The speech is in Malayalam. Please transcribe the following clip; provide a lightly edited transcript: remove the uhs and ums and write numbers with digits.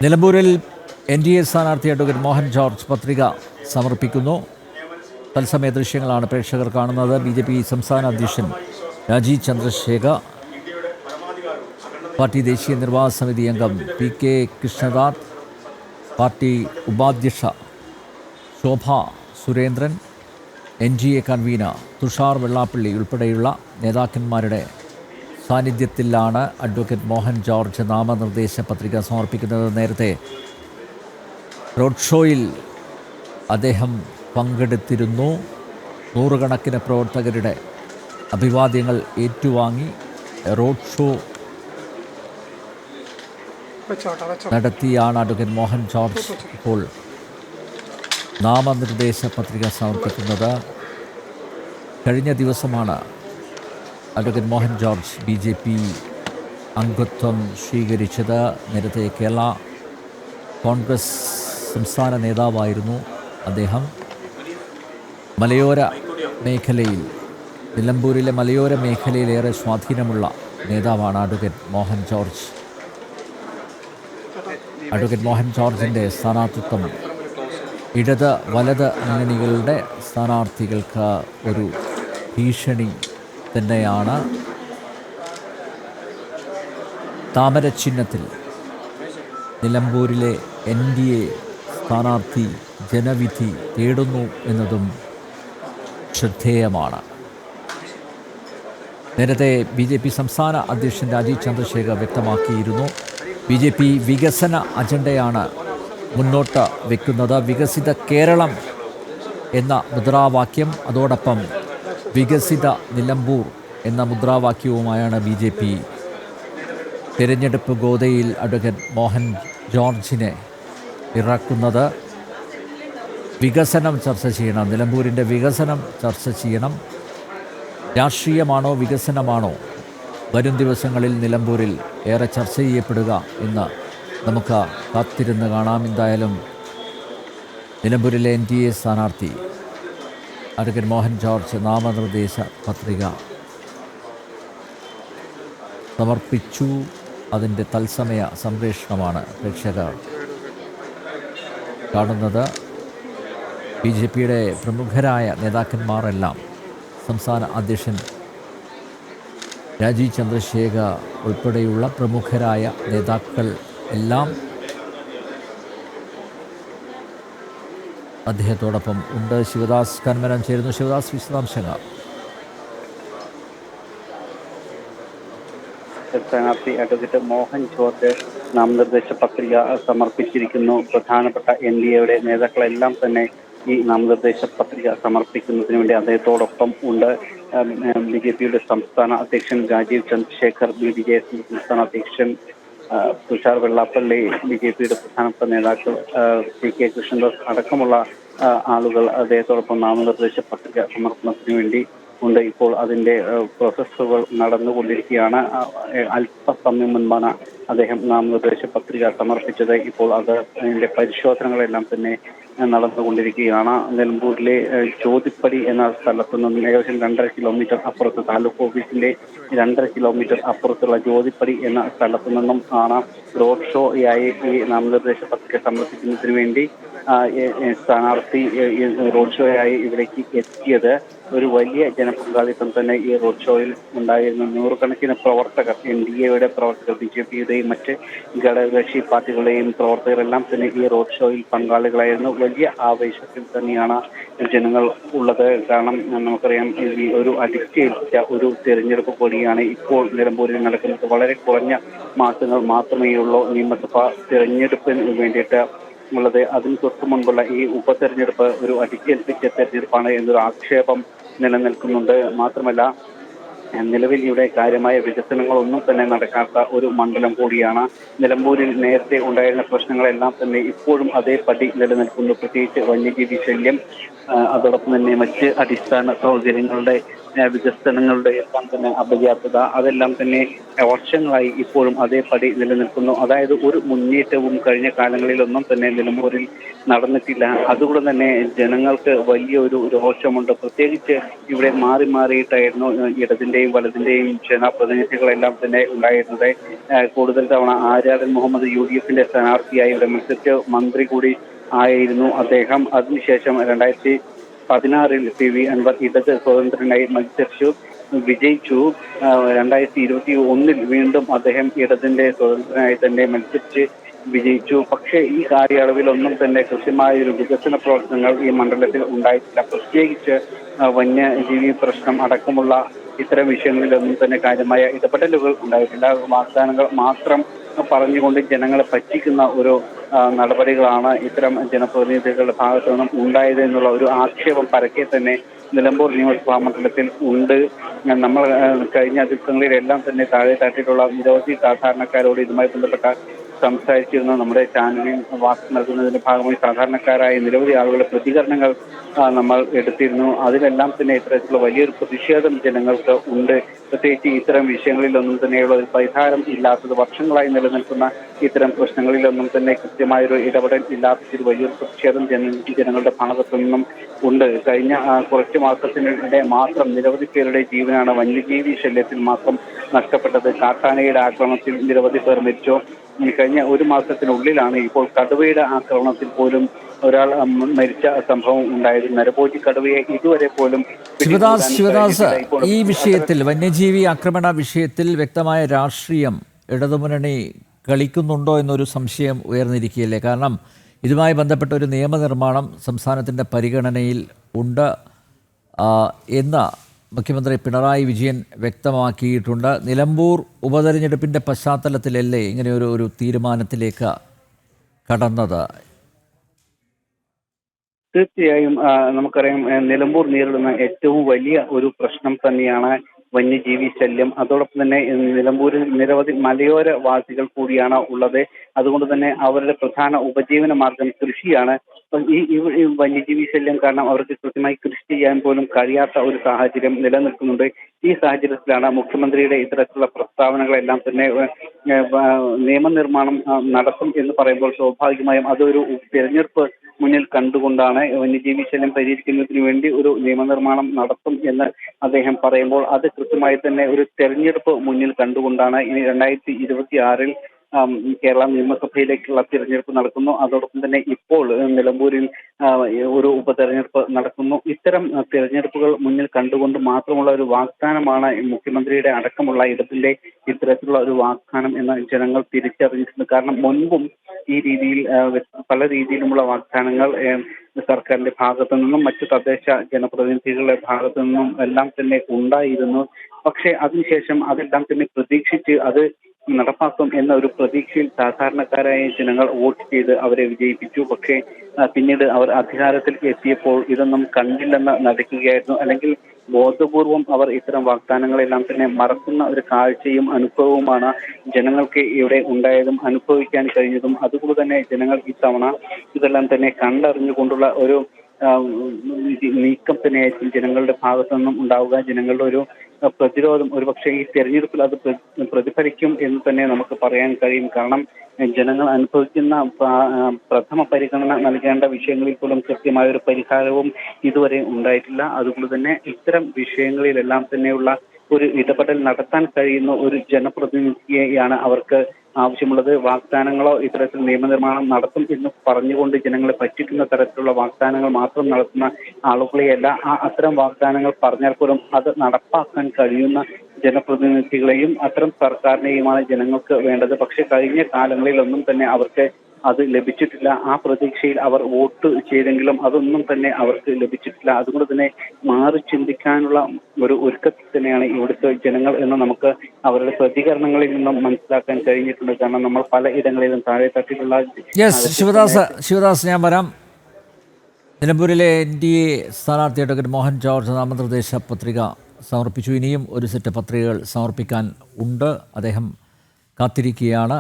നിലമ്പൂരിൽ NDA സ്ഥാനാർത്ഥി അഡ്വക്കേറ്റ് മോഹൻ ജോർജ് പത്രിക സമർപ്പിക്കുന്നു. തത്സമയ ദൃശ്യങ്ങളാണ് പ്രേക്ഷകർ കാണുന്നത്. BJP സംസ്ഥാന അധ്യക്ഷൻ രാജീവ് ചന്ദ്രശേഖർ, പാർട്ടി ദേശീയ നിർവാഹക സമിതി അംഗം PK കൃഷ്ണദാസ്, പാർട്ടി ഉപാധ്യക്ഷ ശോഭ സുരേന്ദ്രൻ, NGA കൺവീനർ തുഷാർ വെള്ളാപ്പള്ളി ഉൾപ്പെടെയുള്ള നേതാക്കന്മാരുടെ സാന്നിധ്യത്തിലാണ് അഡ്വക്കേറ്റ് മോഹൻ ജോർജ് നാമനിർദ്ദേശ പത്രിക സമർപ്പിക്കുന്നത്. നേരത്തെ റോഡ് ഷോയിൽ അദ്ദേഹം പങ്കെടുത്തിരുന്നു. നൂറുകണക്കിന് പ്രവർത്തകരുടെ അഭിവാദ്യങ്ങൾ ഏറ്റുവാങ്ങി റോഡ് ഷോ നടത്തിയാണ് അഡ്വക്കേറ്റ് മോഹൻ ജോർജ് ഇപ്പോൾ നാമനിർദ്ദേശ പത്രിക സമർപ്പിക്കുന്നത്. കഴിഞ്ഞ ദിവസമാണ് അഡ്വക്കേറ്റ് മോഹൻ ജോർജ് BJP അംഗത്വം സ്വീകരിച്ചത്. നേരത്തെ കേരള കോൺഗ്രസ് സംസ്ഥാന നേതാവായിരുന്നു അദ്ദേഹം. മലയോര മേഖലയിൽ, നിലമ്പൂരിലെ മലയോര മേഖലയിലേറെ സ്വാധീനമുള്ള നേതാവാണ് അഡ്വക്കേറ്റ് മോഹൻ ജോർജ്. അഡ്വക്കേറ്റ് മോഹൻ ജോർജിൻ്റെ സ്ഥാനാർത്ഥിത്വം ഇടത് വലത് മുന്നണികളുടെ സ്ഥാനാർത്ഥികൾക്ക് ഒരു ഭീഷണി തന്നെയാണ്. താമര ചിഹ്നത്തിൽ നിലമ്പൂരിലെ NDA സ്ഥാനാർത്ഥി ജനവിധി തേടുന്നു എന്നതും ശ്രദ്ധേയമാണ്. നേരത്തെ BJP സംസ്ഥാന അധ്യക്ഷൻ രാജീവ് ചന്ദ്രശേഖർ വ്യക്തമാക്കിയിരുന്നു, BJP വികസന അജണ്ടയാണ് മുന്നോട്ട് വയ്ക്കുന്നത്. വികസിത കേരളം എന്ന മുദ്രാവാക്യം, അതോടൊപ്പം വികസിത നിലമ്പൂർ എന്ന മുദ്രാവാക്യവുമായാണ് BJP തിരഞ്ഞെടുപ്പ് ഗോതയിൽ അഡ്വക്കേറ്റ് മോഹൻ ജോർജിനെ ഇറക്കുന്നത്. വികസനം ചർച്ച ചെയ്യണം, നിലമ്പൂരിൻ്റെ വികസനം ചർച്ച ചെയ്യണം. രാഷ്ട്രീയമാണോ വികസനമാണോ വരും ദിവസങ്ങളിൽ നിലമ്പൂരിൽ ഏറെ ചർച്ച ചെയ്യപ്പെടുക എന്ന് നമുക്ക് കാത്തിരുന്ന് കാണാം. എന്തായാലും നിലമ്പൂരിലെ NDA സ്ഥാനാർത്ഥി അഡ്വക്കേറ്റ് മോഹൻ ജോർജ് നാമനിർദ്ദേശ പത്രിക സമർപ്പിച്ചു. അതിൻ്റെ തത്സമയ സംപ്രേഷണമാണ് പ്രേക്ഷകർ കാണുന്നത്. BJPയുടെ പ്രമുഖരായ നേതാക്കന്മാരെല്ലാം, സംസ്ഥാന അധ്യക്ഷൻ രാജീവ് ചന്ദ്രശേഖർ ഉൾപ്പെടെയുള്ള പ്രമുഖരായ നേതാക്കൾ എല്ലാം അദ്ദേഹത്തോടൊപ്പം ഉണ്ട്. ശിവദാസ് കന്മനം ചേരുന്നു. ശിവദാസ്, വിശദാംശങ്ങൾ. സ്ഥാനാർത്ഥി അഡ്വക്കേറ്റ് മോഹൻ ജോർജ് നാമനിർദ്ദേശ പത്രിക സമർപ്പിച്ചിരിക്കുന്നു. പ്രധാനപ്പെട്ട NDAയുടെ നേതാക്കളെല്ലാം തന്നെ ഈ നാമനിർദ്ദേശ പത്രിക സമർപ്പിക്കുന്നതിന് വേണ്ടി അദ്ദേഹത്തോടൊപ്പം ഉണ്ട്. BJPയുടെ സംസ്ഥാന അധ്യക്ഷൻ രാജീവ് ചന്ദ്രശേഖർ, BDJS സംസ്ഥാന അധ്യക്ഷൻ തുഷാർ വെള്ളാപ്പള്ളി, BJPയുടെ പ്രധാനപ്പെട്ട നേതാക്കൾ PK കൃഷ്ണദാസ് അടക്കമുള്ള ആളുകൾ അദ്ദേഹത്തോടൊപ്പം നാമനിർദ്ദേശ പത്രിക സമർപ്പണത്തിന് വേണ്ടി ഉണ്ട്. ഇപ്പോൾ അതിൻ്റെ പ്രോസസ്സുകൾ നടന്നുകൊണ്ടിരിക്കുകയാണ്. അല്പസമയം മുൻപാണ് അദ്ദേഹം നാമനിർദ്ദേശ പത്രിക സമർപ്പിച്ചത്. ഇപ്പോൾ അതിൻ്റെ പരിശോധനകളെല്ലാം തന്നെ നടന്നുകൊണ്ടിരിക്കുകയാണ്. നിലമ്പൂരിലെ ജ്യോതിപ്പടി എന്ന സ്ഥലത്തു നിന്നും ഏകദേശം 2.5 കിലോമീറ്റർ അപ്പുറത്ത്, താലൂക്ക് ഓഫീസിന്റെ 2.5 കിലോമീറ്റർ അപ്പുറത്തുള്ള ജ്യോതിപ്പടി എന്ന സ്ഥലത്തു നിന്നും ആണ് റോഡ് ഷോയായി ഈ നാമനിർദ്ദേശ പത്രിക സമർപ്പിക്കുന്നതിന് വേണ്ടി സ്ഥാനാർത്ഥി റോഡ് ഷോയായി ഇവിടേക്ക് എത്തിയത്. ഒരു വലിയ ജനപങ്കാളിത്തം തന്നെ ഈ റോഡ് ഷോയിൽ ഉണ്ടായിരുന്നു. നൂറുകണക്കിന് പ്രവർത്തകർ, NDAയുടെ പ്രവർത്തകർ, BJPയുടെയും മറ്റ് ഘടകകക്ഷി പാർട്ടികളുടെയും പ്രവർത്തകരെല്ലാം തന്നെ ഈ റോഡ് ഷോയിൽ പങ്കാളികളായിരുന്നു. വലിയ ആവേശത്തിൽ തന്നെയാണ് ജനങ്ങൾ ഉള്ളത്. കാരണം നമുക്കറിയാം, ഈ ഒരു അടിച്ചേൽപ്പിച്ച ഒരു തെരഞ്ഞെടുപ്പ് കൂടിയാണ് ഇപ്പോൾ നിലമ്പൂരിൽ നടക്കുന്നത്. വളരെ കുറഞ്ഞ മാസങ്ങൾ മാത്രമേ ഉള്ളൂ നിയമസഭാ തെരഞ്ഞെടുപ്പിന് വേണ്ടിയിട്ട് ഉള്ളത്. അതിന് തൊട്ടു മുൻപുള്ള ഈ ഉപതെരഞ്ഞെടുപ്പ് ഒരു അടിച്ചേൽപ്പിച്ച തെരഞ്ഞെടുപ്പാണ് എന്നൊരു ആക്ഷേപം നിലനിൽക്കുന്നുണ്ട്. മാത്രമല്ല, നിലവിൽ ഇവിടെ കാര്യമായ വികസനങ്ങളൊന്നും തന്നെ നടക്കാത്ത ഒരു മണ്ഡലം കൂടിയാണ്. നിലമ്പൂരിൽ നേരത്തെ ഉണ്ടായിരുന്ന പ്രശ്നങ്ങളെല്ലാം തന്നെ ഇപ്പോഴും അതേപടി നിലനിൽക്കുന്നു. പ്രത്യേകിച്ച് വന്യജീവി ശല്യം, അതോടൊപ്പം തന്നെ മറ്റ് അടിസ്ഥാന സൗകര്യങ്ങളുടെ വികസനങ്ങളുടെ എല്ലാം തന്നെ അപര്യാപ്തത അതെല്ലാം തന്നെ വർഷങ്ങളായി ഇപ്പോഴും അതേപടി നിലനിൽക്കുന്നു. അതായത് ഒരു മുന്നേറ്റവും കഴിഞ്ഞ കാലങ്ങളിലൊന്നും തന്നെ നിലമ്പൂരിൽ നടന്നിട്ടില്ല. അതുകൊണ്ട് തന്നെ ജനങ്ങൾക്ക് വലിയൊരു രോഷമുണ്ട്. പ്രത്യേകിച്ച് ഇവിടെ മാറി മാറിയിട്ടായിരുന്നു ഇടതിന്റെയും വലതിന്റെയും ജനപ്രതിനിധികളെല്ലാം തന്നെ ഉണ്ടായിരുന്നത്. കൂടുതൽ തവണ ആര്യാടൻ മുഹമ്മദ് UDFന്റെ സ്ഥാനാർത്ഥിയായി ഇവിടെ മത്സരിച്ച് മന്ത്രി കൂടി ആയിരുന്നു അദ്ദേഹം. അതിനുശേഷം 2016 PV അൻവർ ഇടത് സ്വതന്ത്രനായി മത്സരിച്ചു, വിജയിച്ചു. 2021 വീണ്ടും അദ്ദേഹം ഇടതിന്റെ സ്വതന്ത്രനായി തന്നെ മത്സരിച്ച് വിജയിച്ചു. പക്ഷേ ഈ കാലയളവിലൊന്നും തന്നെ കൃത്യമായ ഒരു വികസന പ്രവർത്തനങ്ങൾ ഈ മണ്ഡലത്തിൽ ഉണ്ടായിട്ടില്ല. പ്രത്യേകിച്ച് വന്യജീവി പ്രശ്നം അടക്കമുള്ള ഇത്തരം വിഷയങ്ങളിലൊന്നും തന്നെ കാര്യമായ ഇടപെടലുകൾ ഉണ്ടായിട്ടില്ല. വാഗ്ദാനങ്ങൾ മാത്രം പറഞ്ഞുകൊണ്ട് ജനങ്ങളെ പറ്റിക്കുന്ന ഒരു നടപടികളാണ് ഇത്തരം ജനപ്രതിനിധികളുടെ ഭാഗത്തു നിന്നും ഉണ്ടായത് എന്നുള്ള ഒരു ആക്ഷേപം പരക്കെ തന്നെ നിലമ്പൂർ നിയമസഭാ മണ്ഡലത്തിൽ ഉണ്ട്. നമ്മൾ കഴിഞ്ഞ ദിവസങ്ങളിലെല്ലാം തന്നെ താഴെ തട്ടിലുള്ള നിരവധി സാധാരണക്കാരോട് ഇതുമായി ബന്ധപ്പെട്ട സംസാരിച്ചിരുന്ന നമ്മുടെ ചാനലിൽ വാർത്ത നൽകുന്നതിന്റെ ഭാഗമായി സാധാരണക്കാരായ നിരവധി ആളുകളുടെ പ്രതികരണങ്ങൾ നമ്മൾ എടുത്തിരുന്നു. അതിലെല്ലാം തന്നെ ഇത്തരത്തിലുള്ള വലിയൊരു പ്രതിഷേധം ജനങ്ങൾക്ക് ഉണ്ട്. പ്രത്യേകിച്ച് ഇത്തരം വിഷയങ്ങളിലൊന്നും തന്നെയുള്ള ഒരു പരിഹാരം ഇല്ലാത്തത്, വർഷങ്ങളായി നിലനിൽക്കുന്ന ഇത്തരം പ്രശ്നങ്ങളിലൊന്നും തന്നെ കൃത്യമായൊരു ഇടപെടൽ ഇല്ലാത്തതിൽ വലിയൊരു പ്രതിഷേധം ജനങ്ങളുടെ ഭാഗത്തു നിന്നും ഉണ്ട്. കഴിഞ്ഞ കുറച്ച് മാസത്തിനിടെ മാത്രം നിരവധി പേരുടെ ജീവനാണ് വന്യജീവി ശല്യത്തിൽ മാത്രം നഷ്ടപ്പെട്ടത്. കാട്ടാനയുടെ ആക്രമണത്തിൽ നിരവധി പേർ മരിച്ചു. കഴിഞ്ഞ ഒരു മാസത്തിനുള്ളിലാണ് ഇപ്പോൾ കടുവയുടെ ആക്രമണത്തിൽ പോലും ഒരാൾ മരിച്ച സംഭവം ഉണ്ടായത്. നരഭോജി കടുവയെ ഇതുവരെ പോലും ശിവദാസ്, ഈ വിഷയത്തിൽ വന്യജീവി ആക്രമണ വിഷയത്തിൽ വ്യക്തമായ രാഷ്ട്രീയം ഇടതുമുന്നണി കളിക്കുന്നുണ്ടോ എന്നൊരു സംശയം ഉയർന്നിരിക്കുകയല്ലേ? കാരണം ഇതുമായി ബന്ധപ്പെട്ട ഒരു നിയമനിർമ്മാണം സംസ്ഥാനത്തിൻ്റെ പരിഗണനയിൽ ഉണ്ട് എന്ന് മുഖ്യമന്ത്രി പിണറായി വിജയൻ വ്യക്തമാക്കിയിട്ടുണ്ട്. നിലമ്പൂർ ഉപതെരഞ്ഞെടുപ്പിൻ്റെ പശ്ചാത്തലത്തിലല്ലേ ഇങ്ങനെയൊരു തീരുമാനത്തിലേക്ക് കടന്നത്? തീർച്ചയായും നമുക്കറിയാം, നിലമ്പൂർ നേരിടുന്ന ഏറ്റവും വലിയ ഒരു പ്രശ്നം തന്നെയാണ് വന്യജീവി ശല്യം. അതോടൊപ്പം തന്നെ നിലമ്പൂരിൽ നിരവധി മലയോര വാസികൾ കൂടിയാണ് ഉള്ളത്. അതുകൊണ്ട് തന്നെ അവരുടെ പ്രധാന ഉപജീവന മാർഗം കൃഷിയാണ്. ഈ വന്യജീവി ശല്യം കാരണം അവർക്ക് കൃത്യമായി കൃഷി ചെയ്യാൻ പോലും കഴിയാത്ത ഒരു സാഹചര്യം നിലനിൽക്കുന്നുണ്ട്. ഈ സാഹചര്യത്തിലാണ് മുഖ്യമന്ത്രിയുടെ ഇത്തരത്തിലുള്ള പ്രസ്താവനകളെല്ലാം തന്നെ നിയമനിർമ്മാണം നടത്തും എന്ന് പറയുമ്പോൾ സ്വാഭാവികമായും അതൊരു തെരഞ്ഞെടുപ്പ് മുന്നിൽ കണ്ടുകൊണ്ടാണ്. വന്യജീവി ശല്യം പരിഹരിക്കുന്നതിന് വേണ്ടി ഒരു നിയമനിർമ്മാണം നടത്തും എന്ന് അദ്ദേഹം പറയുമ്പോൾ അത് കൃത്യമായി തന്നെ ഒരു തെരഞ്ഞെടുപ്പ് മുന്നിൽ കണ്ടുകൊണ്ടാണ്. ഇനി 2026 കേരള നിയമസഭയിലേക്കുള്ള തിരഞ്ഞെടുപ്പ് നടക്കുന്നു. അതോടൊപ്പം തന്നെ ഇപ്പോൾ നിലമ്പൂരിൽ ഒരു ഉപതെരഞ്ഞെടുപ്പ് നടക്കുന്നു. ഇത്തരം തിരഞ്ഞെടുപ്പുകൾ മുന്നിൽ കണ്ടുകൊണ്ട് മാത്രമുള്ള ഒരു വാഗ്ദാനമാണ് മുഖ്യമന്ത്രിയുടെ അടക്കമുള്ള ഇടത്തിന്റെ ഇത്തരത്തിലുള്ള ഒരു വാഗ്ദാനം എന്ന് ജനങ്ങൾ തിരിച്ചറിഞ്ഞിട്ടുണ്ട്. കാരണം മുൻപും ഈ രീതിയിൽ പല രീതിയിലുമുള്ള വാഗ്ദാനങ്ങൾ സർക്കാരിന്റെ ഭാഗത്തു നിന്നും മറ്റു തദ്ദേശ ജനപ്രതിനിധികളുടെ ഭാഗത്തു നിന്നും എല്ലാം തന്നെ ഉണ്ടായിരുന്നു. പക്ഷേ അതിനുശേഷം അതെല്ലാം തന്നെ പ്രതീക്ഷിച്ച് അത് നടപ്പാക്കും എന്ന ഒരു പ്രതീക്ഷയിൽ സാധാരണക്കാരായ ജനങ്ങൾ വോട്ട് ചെയ്ത് അവരെ വിജയിപ്പിച്ചു. പക്ഷേ പിന്നീട് അവർ അധികാരത്തിൽ എത്തിയപ്പോൾ ഇതൊന്നും കണ്ടില്ലെന്ന് നടിക്കുകയായിരുന്നു. അല്ലെങ്കിൽ ബോധപൂർവം അവർ ഇത്തരം വാഗ്ദാനങ്ങളെല്ലാം തന്നെ മറക്കുന്ന ഒരു കാഴ്ചയും അനുഭവവുമാണ് ജനങ്ങൾക്ക് ഇവിടെ ഉണ്ടായതും അനുഭവിക്കാൻ കഴിഞ്ഞതും. അതുകൊണ്ട് തന്നെ ജനങ്ങൾ ഇത്തവണ ഇതെല്ലാം തന്നെ കണ്ടറിഞ്ഞുകൊണ്ടുള്ള ഒരു നീക്കം തന്നെയായിരിക്കും ജനങ്ങളുടെ ഭാഗത്തു നിന്നും ഉണ്ടാവുക. ജനങ്ങളുടെ ഒരു പ്രതിരോധം ഒരുപക്ഷെ ഈ തെരഞ്ഞെടുപ്പിൽ അത് പ്രതിഫലിക്കും എന്ന് തന്നെ നമുക്ക് പറയാൻ കഴിയും. കാരണം ജനങ്ങൾ അനുഭവിക്കുന്ന പ്രഥമ പരിഗണന നൽകേണ്ട വിഷയങ്ങളിൽ പോലും കൃത്യമായ ഒരു പരിഹാരവും ഇതുവരെ ഉണ്ടായിട്ടില്ല. അതുകൊണ്ട് തന്നെ ഇത്തരം വിഷയങ്ങളിലെല്ലാം തന്നെയുള്ള ഒരു ഇടപെടൽ നടത്താൻ കഴിയുന്ന ഒരു ജനപ്രതിനിധിയെയാണ് അവർക്ക് ആവശ്യമുള്ളത്. വാഗ്ദാനങ്ങളോ ഇത്തരത്തിൽ നിയമനിർമ്മാണം നടത്തും എന്ന് പറഞ്ഞുകൊണ്ട് ജനങ്ങളെ പറ്റിക്കുന്ന തരത്തിലുള്ള വാഗ്ദാനങ്ങൾ മാത്രം നടത്തുന്ന ആളുകളെയല്ല, അത്തരം വാഗ്ദാനങ്ങൾ പറഞ്ഞാൽ പോലും അത് നടപ്പാക്കാൻ കഴിയുന്ന ജനപ്രതിനിധികളെയും അത്തരം സർക്കാരിനെയുമാണ് ജനങ്ങൾക്ക് വേണ്ടത്. പക്ഷെ കഴിഞ്ഞ കാലങ്ങളിലൊന്നും തന്നെ അവർക്ക് അത് ലഭിച്ചിട്ടില്ല. ആ പ്രതീക്ഷയിൽ അവർ വോട്ട് ചെയ്തെങ്കിലും അതൊന്നും തന്നെ അവർക്ക് ലഭിച്ചിട്ടില്ല. അതുകൊണ്ട് തന്നെ മാറി ചിന്തിക്കാനുള്ള ഒരു ഒരുക്കത്തിൽ തന്നെയാണ് ഇവിടുത്തെ ജനങ്ങൾ എന്ന് നമുക്ക് അവരുടെ പ്രതികരണങ്ങളിൽ നിന്നും മനസ്സിലാക്കാൻ കഴിഞ്ഞിട്ടുണ്ട്. കാരണം നമ്മൾ പല ഇടങ്ങളിലും താഴെ തട്ടിലുള്ള ശിവദാസ് ഞാൻ വരാം. നിലമ്പൂരിലെ NDA സ്ഥാനാർത്ഥി അഡ്വക്കേറ്റ് മോഹൻ ജോർജ് നാമനിർദ്ദേശ പത്രിക സമർപ്പിച്ചു. ഇനിയും ഒരു സെറ്റ് പത്രികകൾ സമർപ്പിക്കാൻ ഉണ്ട്. അദ്ദേഹം കാത്തിരിക്കുകയാണ്.